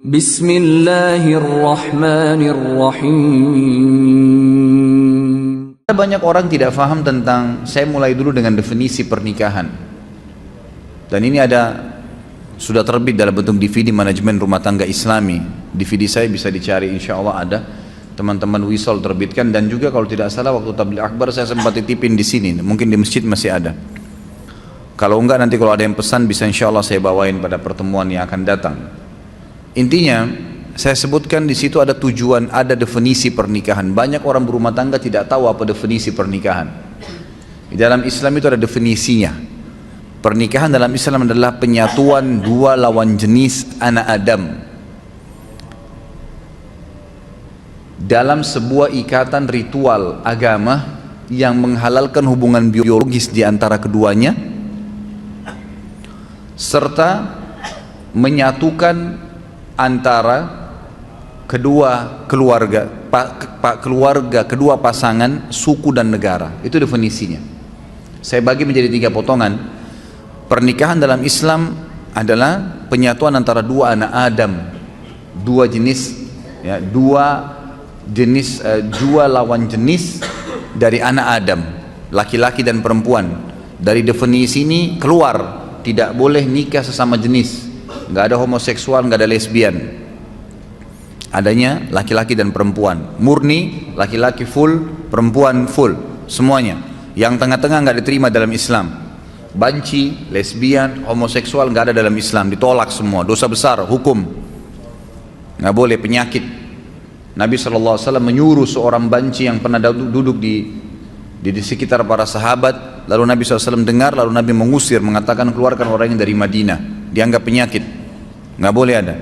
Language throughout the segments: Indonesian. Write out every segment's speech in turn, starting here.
Bismillahirrahmanirrahim. Banyak orang tidak paham tentang, saya mulai dulu dengan definisi pernikahan. Dan ini sudah terbit dalam bentuk DVD manajemen rumah tangga Islami. DVD saya bisa dicari, insya Allah ada. Teman-teman Wisol terbitkan, dan juga kalau tidak salah waktu tabligh akbar saya sempat titipin di sini. Mungkin di masjid masih ada. Kalau enggak nanti kalau ada yang pesan bisa insya Allah saya bawain pada pertemuan yang akan datang. Intinya saya sebutkan di situ ada tujuan, ada definisi pernikahan. Banyak orang berumah tangga tidak tahu apa definisi pernikahan. Di dalam Islam itu ada definisinya. Pernikahan dalam Islam adalah penyatuan dua lawan jenis anak Adam dalam sebuah ikatan ritual agama yang menghalalkan hubungan biologis di antara keduanya, serta menyatukan antara kedua keluarga, kedua pasangan, suku dan negara. Itu definisinya. Saya bagi menjadi 3 potongan. Pernikahan dalam Islam adalah penyatuan antara dua anak Adam, dua lawan jenis dari anak Adam, laki-laki dan perempuan. Dari definisi ini keluar, tidak boleh nikah sesama jenis. Nggak ada homoseksual, nggak ada lesbian. Adanya laki-laki dan perempuan, murni, laki-laki full, perempuan full, semuanya. Yang tengah-tengah nggak diterima dalam Islam. Banci, lesbian, homoseksual nggak ada dalam Islam, ditolak semua, dosa besar, hukum. Nggak boleh, penyakit. Nabi SAW menyuruh seorang banci yang pernah duduk di sekitar para sahabat, lalu Nabi SAW dengar, lalu Nabi mengusir, mengatakan keluarkan orang yang dari Madinah, dianggap penyakit, nggak boleh ada.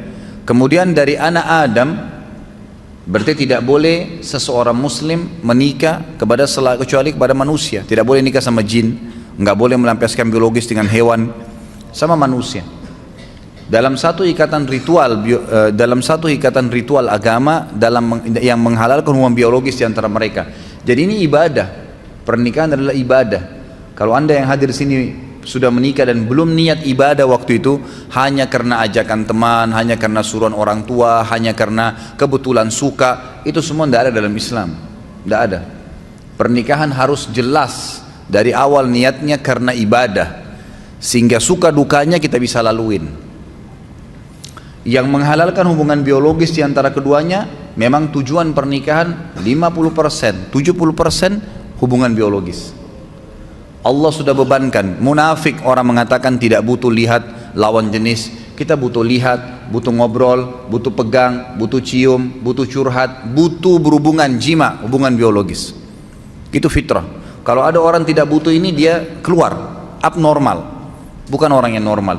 Kemudian dari anak Adam, berarti tidak boleh seseorang muslim menikah kecuali kepada manusia. Tidak boleh nikah sama jin, nggak boleh melampiaskan biologis dengan hewan, sama manusia. Dalam satu ikatan ritual agama yang menghalalkan hubungan biologis di antara mereka. Jadi ini ibadah. Pernikahan adalah ibadah. Kalau Anda yang hadir sini sudah menikah dan belum niat ibadah waktu itu, hanya karena ajakan teman, hanya karena suruhan orang tua, hanya karena kebetulan suka, itu semua tidak ada dalam Islam. Tidak ada. Pernikahan harus jelas dari awal niatnya karena ibadah, sehingga suka dukanya kita bisa laluin. Yang menghalalkan hubungan biologis di antara keduanya, memang tujuan pernikahan 50%, 70% hubungan biologis. Allah sudah bebankan. Munafik orang mengatakan tidak butuh lihat lawan jenis. Kita butuh lihat, butuh ngobrol, butuh pegang, butuh cium, butuh curhat, butuh berhubungan jima, hubungan biologis. Itu fitrah. Kalau ada orang tidak butuh ini, dia keluar, abnormal, bukan orang yang normal.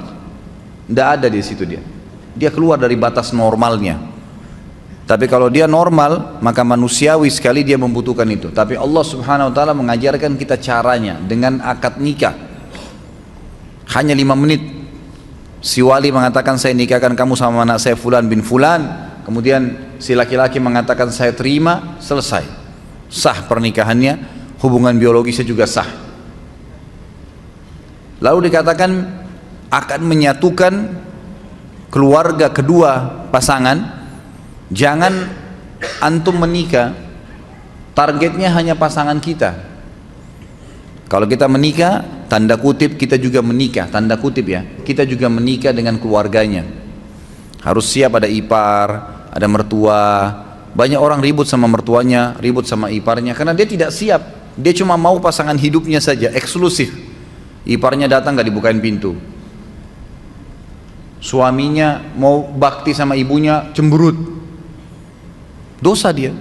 Tidak ada di situ dia keluar dari batas normalnya. Tapi kalau dia normal, maka manusiawi sekali dia membutuhkan itu. Tapi Allah Subhanahu wa ta'ala mengajarkan kita caranya dengan akad nikah. Hanya 5 menit. Si wali mengatakan saya nikahkan kamu sama anak saya fulan bin fulan. Kemudian si laki-laki mengatakan saya terima, selesai. Sah pernikahannya, hubungan biologisnya juga sah. Lalu dikatakan akan menyatukan keluarga kedua pasangan. Jangan antum menikah targetnya hanya pasangan kita. Kalau kita menikah, tanda kutip kita juga menikah, tanda kutip ya, kita juga menikah dengan keluarganya. Harus siap, ada ipar, ada mertua. Banyak orang ribut sama mertuanya, ribut sama iparnya karena dia tidak siap. Dia cuma mau pasangan hidupnya saja, eksklusif. Iparnya datang gak dibukain pintu. Suaminya mau bakti sama ibunya, cemberut. Dosa dia.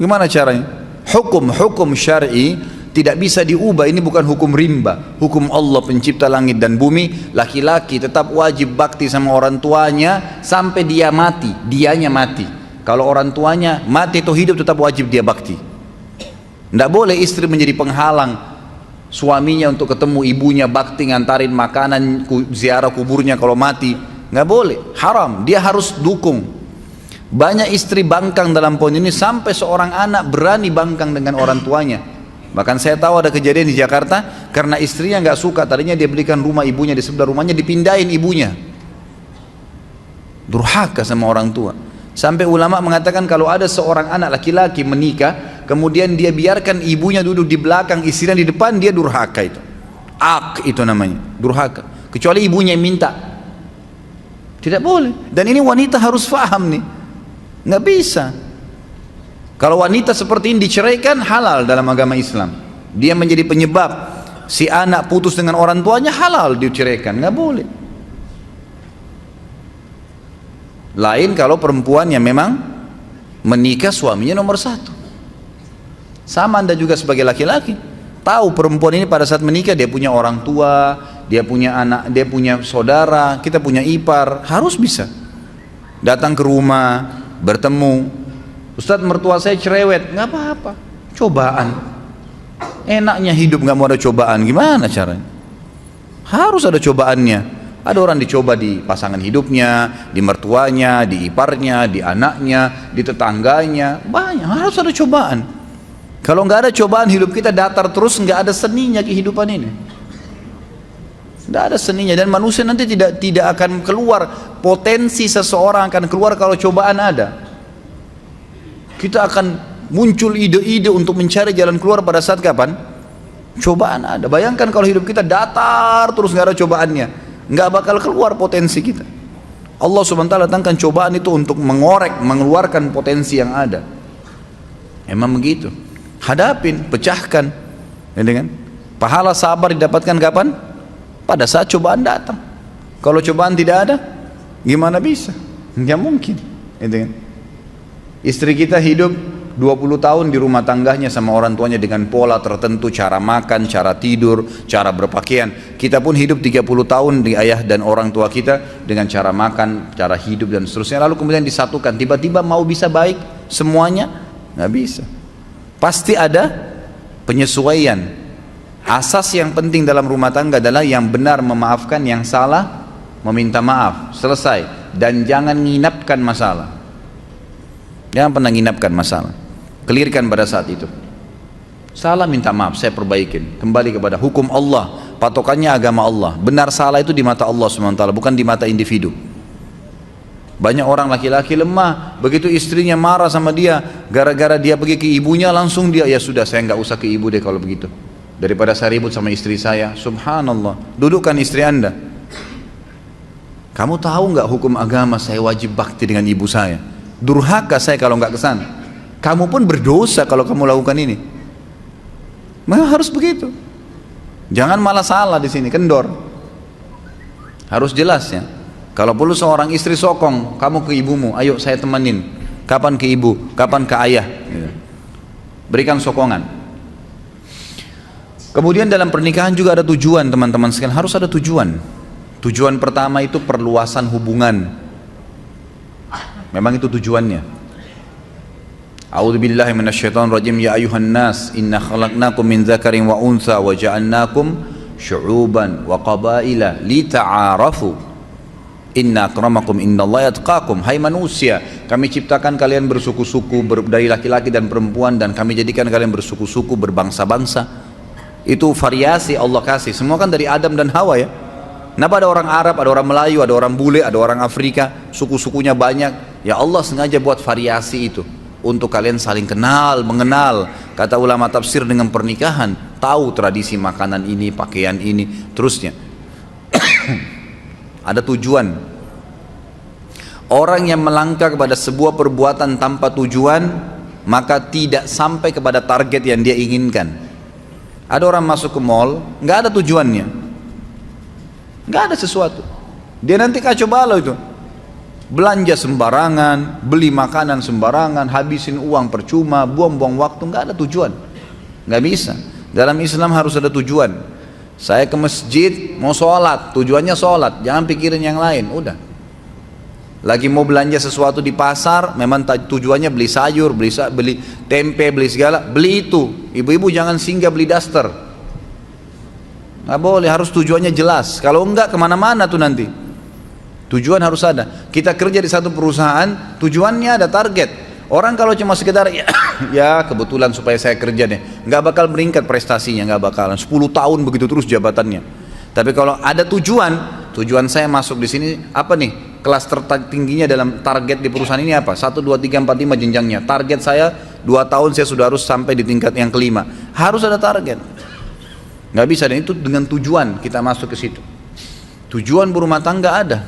Gimana caranya? Hukum syar'i tidak bisa diubah. Ini bukan hukum rimba. Hukum Allah pencipta langit dan bumi. Laki-laki tetap wajib bakti sama orang tuanya sampai dia mati. Dianya mati. Kalau orang tuanya mati atau hidup, tetap wajib dia bakti. Tidak boleh istri menjadi penghalang suaminya untuk ketemu ibunya, bakti, ngantarin makanan, ziarah kuburnya kalau mati. Nggak boleh, haram. Dia harus dukung. Banyak istri bangkang dalam poin ini, sampai seorang anak berani bangkang dengan orang tuanya. Bahkan saya tahu ada kejadian di Jakarta, karena istrinya nggak suka, tadinya dia belikan rumah ibunya di sebelah rumahnya, dipindahin ibunya. durhaka sama orang tua. Sampai ulama mengatakan kalau ada seorang anak laki-laki menikah, kemudian dia biarkan ibunya duduk di belakang, istrinya di depan, dia durhaka itu. Itu namanya, durhaka. Kecuali ibunya yang minta. Tidak boleh. Dan ini wanita harus faham nih. Nggak bisa. Kalau wanita seperti ini diceraikan, halal dalam agama Islam. Dia menjadi penyebab si anak putus dengan orang tuanya, halal diceraikan. Nggak boleh. Lain kalau perempuan yang memang menikah suaminya nomor satu. Sama Anda juga sebagai laki-laki, tahu perempuan ini pada saat menikah dia punya orang tua, dia punya anak, dia punya saudara, kita punya ipar, harus bisa datang ke rumah, bertemu. Ustadz, mertua saya cerewet, nggak apa-apa, cobaan. Enaknya hidup nggak mau ada cobaan, gimana caranya? Harus ada cobaannya. Ada orang dicoba di pasangan hidupnya, di mertuanya, di iparnya, di anaknya, di tetangganya, banyak, harus ada cobaan. Kalau nggak ada cobaan, hidup kita datar terus, nggak ada seninya kehidupan ini. Nggak ada seninya, dan manusia nanti tidak akan keluar, potensi seseorang akan keluar kalau cobaan ada. Kita akan muncul ide-ide untuk mencari jalan keluar pada saat kapan? Cobaan ada. Bayangkan kalau hidup kita datar terus nggak ada cobaannya, nggak bakal keluar potensi kita. Allah subhanahu wa ta'ala datangkan cobaan itu untuk mengorek, mengeluarkan potensi yang ada. Emang begitu. Hadapin, pecahkan, ya kan? Pahala sabar didapatkan kapan? Pada saat cobaan datang. Kalau cobaan tidak ada, gimana bisa? Nggak mungkin, ya kan? Istri kita hidup 20 tahun di rumah tangganya sama orang tuanya dengan pola tertentu, cara makan, cara tidur, cara berpakaian. Kita pun hidup 30 tahun di ayah dan orang tua kita dengan cara makan, cara hidup dan seterusnya. Lalu kemudian disatukan, tiba-tiba mau bisa baik semuanya? Nggak bisa. Pasti ada penyesuaian. Asas yang penting dalam rumah tangga adalah yang benar memaafkan, yang salah meminta maaf. Selesai. Dan jangan nginapkan masalah. Jangan pernah nginapkan masalah. Clearkan pada saat itu. Salah minta maaf, saya perbaikin. Kembali kepada hukum Allah, patokannya agama Allah. Benar salah itu di mata Allah SWT, bukan di mata individu. Banyak orang laki-laki lemah, begitu istrinya marah sama dia, gara-gara dia pergi ke ibunya, langsung dia, ya sudah saya nggak usah ke ibu deh kalau begitu. Daripada saya ribut sama istri saya. Subhanallah. Dudukkan istri Anda. Kamu tahu nggak hukum agama saya wajib bakti dengan ibu saya? Durhaka saya kalau nggak kesana. Kamu pun berdosa kalau kamu lakukan ini. Memang harus begitu. Jangan malah salah di sini, kendor. Harus jelas ya. Kalau perlu seorang istri sokong, kamu ke ibumu, ayo saya temenin. Kapan ke ibu, kapan ke ayah. Berikan sokongan. Kemudian dalam pernikahan juga ada tujuan, teman-teman sekalian. Harus ada tujuan. Tujuan pertama itu perluasan hubungan. Memang itu tujuannya. A'udzubillahi minasyaitonir rajim. Ya ayuhan nas, inna khalaqnakum min dzakarin wa untha wa ja'alnakum syu'uban wa qabaila lita'arafu. Inna akramakum innallaha yatqakum. Hai manusia, kami ciptakan kalian bersuku-suku dari laki-laki dan perempuan, dan kami jadikan kalian bersuku-suku, berbangsa-bangsa. Itu variasi Allah kasih. Semua kan dari Adam dan Hawa ya. Kenapa ada orang Arab, ada orang Melayu, ada orang bule, ada orang Afrika, suku-sukunya banyak. Ya Allah sengaja buat variasi itu untuk kalian saling kenal, mengenal. Kata ulama tafsir, dengan pernikahan tahu tradisi makanan ini, pakaian ini, terusnya. Ada tujuan. Orang yang melangkah kepada sebuah perbuatan tanpa tujuan, maka tidak sampai kepada target yang dia inginkan. Ada orang masuk ke mall, nggak ada tujuannya, nggak ada sesuatu. Dia nanti kacau balau itu. Belanja sembarangan, beli makanan sembarangan, habisin uang percuma, buang-buang waktu, nggak ada tujuan. Nggak bisa. Dalam Islam harus ada tujuan. Saya ke masjid mau sholat, tujuannya sholat, jangan pikirin yang lain. Udah. Lagi mau belanja sesuatu di pasar, memang tujuannya beli sayur, beli tempe, beli segala, beli itu. Ibu-ibu jangan singgah beli daster. Nggak boleh, harus tujuannya jelas. Kalau enggak kemana-mana tuh nanti. Tujuan harus ada. Kita kerja di satu perusahaan, tujuannya ada target. Orang kalau cuma sekedar ya kebetulan supaya saya kerja deh, nggak bakal meningkat prestasinya, nggak bakalan. 10 tahun begitu terus jabatannya. Tapi kalau ada tujuan, tujuan saya masuk di sini apa nih? kelas tertingginya dalam target di perusahaan ini apa? 1, 2, 3, 4, 5 jenjangnya. Target saya 2 tahun saya sudah harus sampai di tingkat yang kelima. Harus ada target. Nggak bisa, dan itu dengan tujuan kita masuk ke situ. Tujuan berumah tangga ada.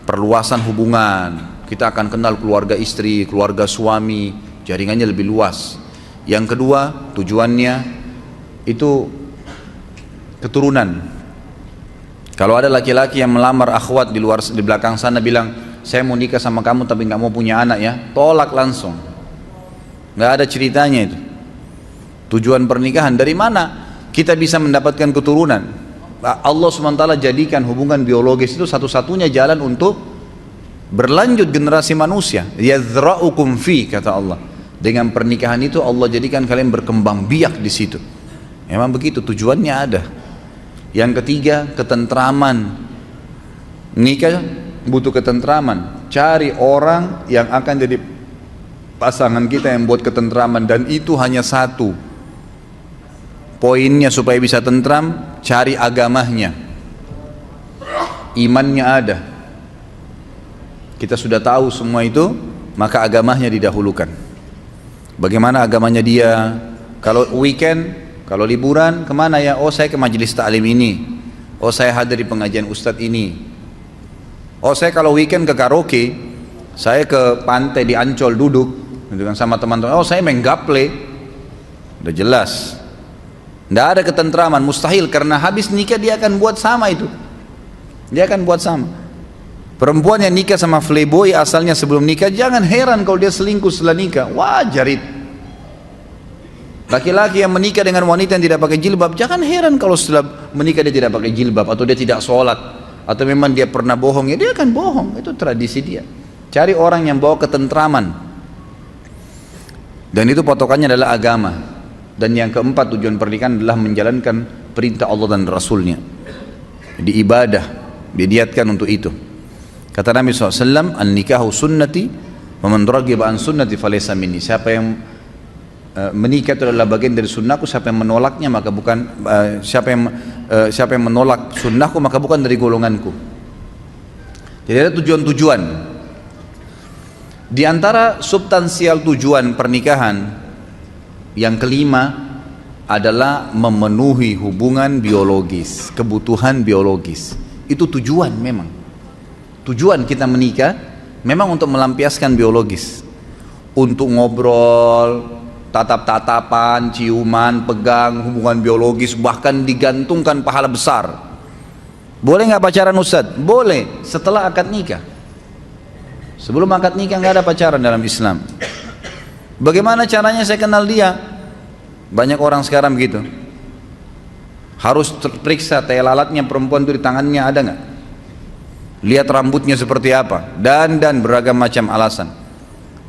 Perluasan hubungan. Kita akan kenal keluarga istri, keluarga suami, jaringannya lebih luas. Yang kedua, tujuannya itu keturunan. Kalau ada laki-laki yang melamar akhwat di belakang sana bilang, saya mau nikah sama kamu tapi nggak mau punya anak ya, tolak langsung. Nggak ada ceritanya itu. Tujuan pernikahan dari mana kita bisa mendapatkan keturunan? Allah SWT jadikan hubungan biologis itu satu-satunya jalan untuk berlanjut generasi manusia. Yazra'ukum fi, kata Allah. Dengan pernikahan itu Allah jadikan kalian berkembang biak di situ. Memang begitu, tujuannya ada. Yang ketiga, ketentraman. Nikah butuh ketentraman. Cari orang yang akan jadi pasangan kita yang buat ketentraman, dan itu hanya satu. Poinnya supaya bisa tentram, cari agamanya. Imannya ada. Kita sudah tahu semua itu, maka agamanya didahulukan. Bagaimana agamanya dia? Kalau weekend, kalau liburan, kemana ya? Oh, saya ke majelis ta'lim ini. Oh, saya hadir di pengajian ustadz ini. Oh, saya kalau weekend ke karaoke, saya ke pantai di Ancol duduk dengan sama teman-teman. Oh, saya main gaple. Udah jelas. Tidak ada ketentraman, mustahil, karena habis nikah dia akan buat sama itu. Dia akan buat sama. Perempuan yang nikah sama playboy asalnya sebelum nikah, jangan heran kalau dia selingkuh setelah nikah. Wajar itu. Laki-laki yang menikah dengan wanita yang tidak pakai jilbab, jangan heran kalau setelah menikah dia tidak pakai jilbab, atau dia tidak sholat, atau memang dia pernah bohong, ya dia akan bohong. Itu tradisi dia. Cari orang yang bawa ketentraman. Dan itu patokannya adalah agama. Dan yang keempat, tujuan pernikahan adalah menjalankan perintah Allah dan Rasulnya. Di ibadah didiatkan untuk itu. Kata Nabi SAW, an-nikahu sunnati wa man raghiba an sunnati falaysa minni. Siapa yang menikah itu adalah bagian dari sunnahku, siapa yang menolaknya maka bukan siapa yang menolak sunnahku maka bukan dari golonganku. Jadi ada tujuan-tujuan. Di antara substansial tujuan pernikahan yang kelima adalah memenuhi hubungan biologis, kebutuhan biologis. Itu tujuan memang. Tujuan kita menikah memang untuk melampiaskan biologis, untuk ngobrol, tatap-tatapan, ciuman, pegang, hubungan biologis, bahkan digantungkan pahala besar. Boleh nggak pacaran Ustadz? Boleh, setelah akad nikah. Sebelum akad nikah nggak ada pacaran dalam Islam. Bagaimana caranya saya kenal dia? Banyak orang sekarang begitu. Harus terperiksa tai lalatnya perempuan itu di tangannya ada nggak? Lihat rambutnya seperti apa, dan beragam macam alasan.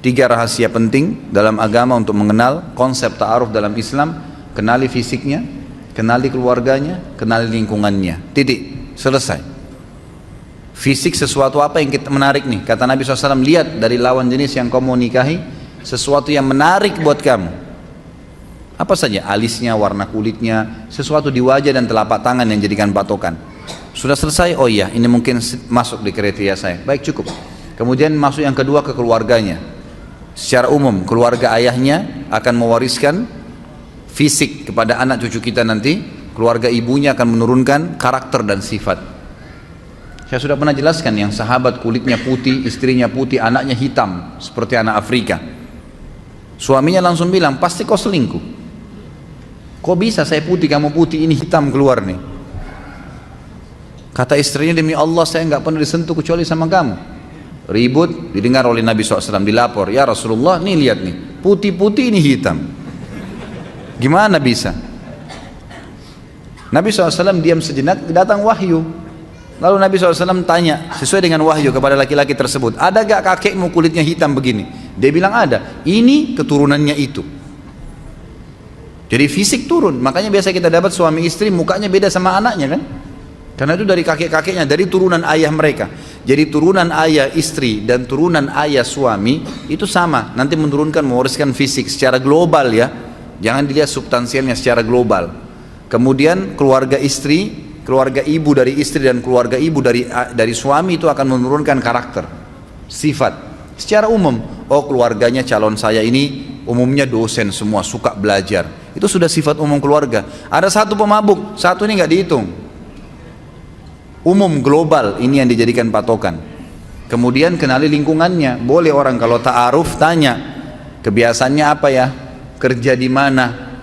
3 rahasia penting dalam agama untuk mengenal konsep ta'aruf dalam Islam: kenali fisiknya, kenali keluarganya, kenali lingkungannya. Titik, selesai. Fisik sesuatu apa yang kita menarik nih? Kata Nabi SAW, lihat dari lawan jenis yang kamu mau nikahi sesuatu yang menarik buat kamu. Apa saja? Alisnya, warna kulitnya, sesuatu di wajah dan telapak tangan yang jadikan patokan. Sudah selesai? Oh iya, ini mungkin masuk di kriteria saya. Baik, cukup. Kemudian masuk yang kedua, ke keluarganya. Secara umum, keluarga ayahnya akan mewariskan fisik kepada anak cucu kita nanti. Keluarga ibunya akan menurunkan karakter dan sifat. Saya sudah pernah jelaskan, yang sahabat kulitnya putih, istrinya putih, anaknya hitam seperti anak Afrika. Suaminya langsung bilang, pasti kau selingkuh. Kok bisa saya putih, kamu putih, ini hitam keluar nih. Kata istrinya, demi Allah saya nggak pernah disentuh kecuali sama kamu. Ribut, didengar oleh Nabi SAW, dilapor, ya Rasulullah, nih lihat nih, putih-putih ini hitam. Gimana bisa? Nabi SAW diam sejenak, datang wahyu. Lalu Nabi SAW tanya, sesuai dengan wahyu kepada laki-laki tersebut, ada gak kakekmu kulitnya hitam begini? Dia bilang ada, ini keturunannya itu. Jadi fisik turun, makanya biasa kita dapat suami istri mukanya beda sama anaknya kan? Karena itu dari kakek-kakeknya, dari turunan ayah mereka. Jadi turunan ayah istri dan turunan ayah suami itu sama, nanti menurunkan, mewariskan fisik secara global ya. Jangan dilihat substansialnya, secara global. Kemudian keluarga istri keluarga ibu dari istri dan keluarga ibu dari suami itu akan menurunkan karakter, sifat. Secara umum, oh keluarganya calon saya ini umumnya dosen semua, suka belajar. Itu sudah sifat umum keluarga. Ada satu pemabuk, satu ini nggak dihitung. Umum global ini yang dijadikan patokan. Kemudian kenali lingkungannya. Boleh orang kalau ta'aruf tanya, kebiasaannya apa ya? Kerja di mana?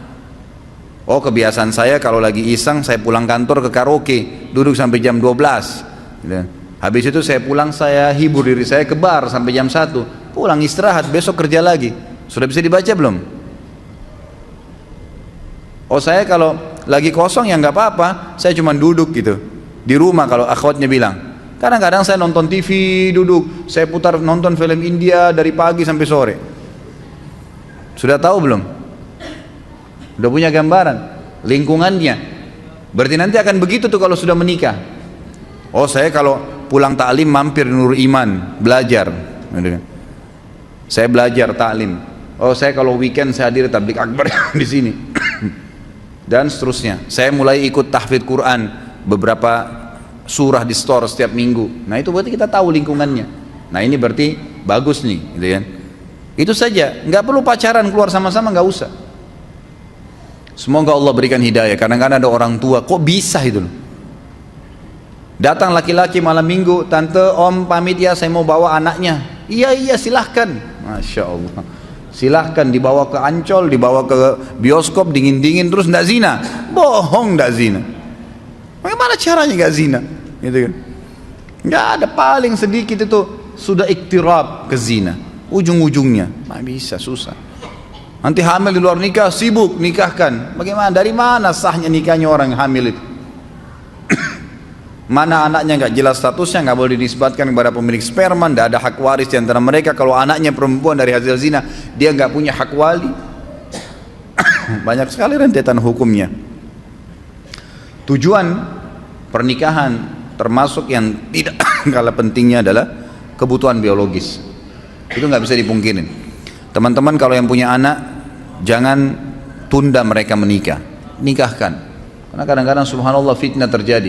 Oh kebiasaan saya kalau lagi iseng saya pulang kantor ke karaoke, duduk sampai jam 12. Habis itu saya pulang, saya hibur diri saya ke bar sampai jam 1. Pulang istirahat, besok kerja lagi. Sudah bisa dibaca belum? Oh saya kalau lagi kosong ya nggak apa-apa, saya cuma duduk gitu. Di rumah kalau akhwatnya bilang, kadang-kadang saya nonton TV duduk, saya putar nonton film India dari pagi sampai sore. Sudah tahu belum? Udah punya gambaran lingkungannya. Berarti nanti akan begitu tuh kalau sudah menikah. Oh saya kalau pulang taklim mampir Nur Iman belajar. Saya belajar taklim. Oh saya kalau weekend saya hadir tablik akbar di sini. Dan seterusnya. Saya mulai ikut tahfidz Quran, beberapa surah di store setiap minggu. Nah itu berarti kita tahu lingkungannya. Nah ini berarti bagus nih, gitu kan? Itu saja, nggak perlu pacaran keluar sama-sama, nggak usah. Semoga Allah berikan hidayah. Kadang-kadang ada orang tua, kok bisa itu loh. Datang laki-laki malam minggu, tante, om pamit ya, saya mau bawa anaknya. Iya silahkan. Masya Allah. Silahkan dibawa ke Ancol, dibawa ke bioskop dingin-dingin terus ndak zina. Bohong, ndak zina. Bagaimana caranya nggak zina? Gitu kan? Nggak ada, paling sedikit itu sudah iktirab ke zina. Ujung-ujungnya, nggak bisa, susah. Nanti hamil di luar nikah, sibuk nikahkan. Bagaimana? Dari mana sahnya nikahnya orang hamil itu? Mana anaknya nggak jelas statusnya, nggak boleh dinisbatkan kepada pemilik sperma, nggak ada hak waris di antara mereka. Kalau anaknya perempuan dari hasil zina, dia nggak punya hak wali. Banyak sekali rentetan hukumnya. Tujuan pernikahan termasuk yang tidak kalah pentingnya adalah kebutuhan biologis. Itu nggak bisa dipungkirin. Teman-teman kalau yang punya anak, jangan tunda mereka menikah, nikahkan. Karena kadang-kadang subhanallah fitnah terjadi.